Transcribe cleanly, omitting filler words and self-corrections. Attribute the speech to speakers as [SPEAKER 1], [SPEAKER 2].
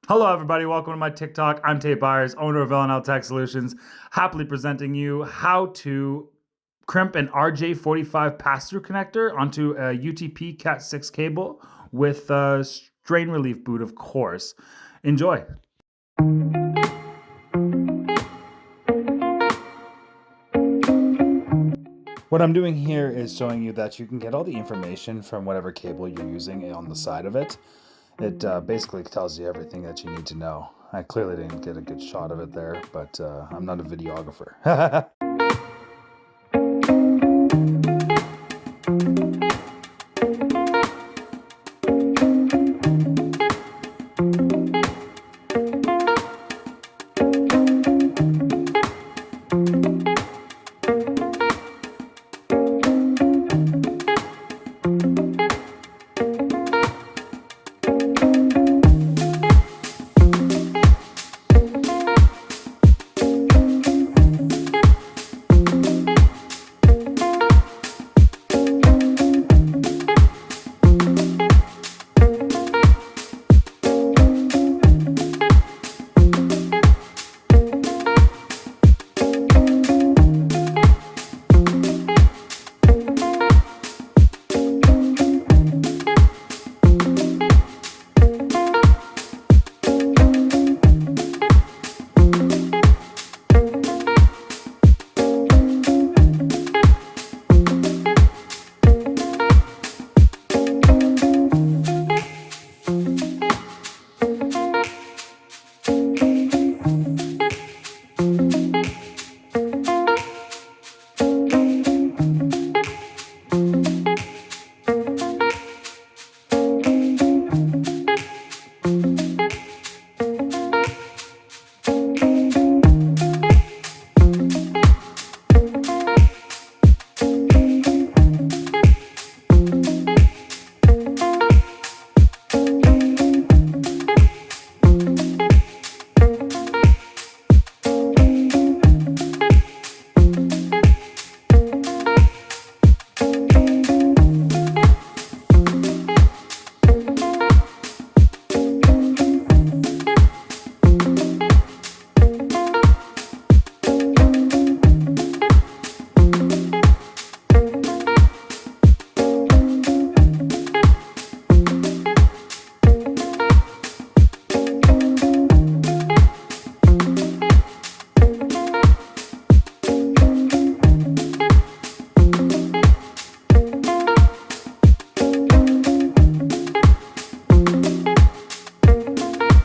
[SPEAKER 1] Hello, everybody. Welcome to my TikTok. I'm Tate Byers, owner of L&L Tech Solutions, happily presenting you how to crimp an RJ45 pass-through connector onto a UTP Cat6 cable with a strain relief boot, of course. Enjoy. What I'm doing here is showing you that you can get all the information from whatever cable you're using on the side of it. It basically tells you everything that you need to know. I clearly didn't get a good shot of it there, but I'm not a videographer.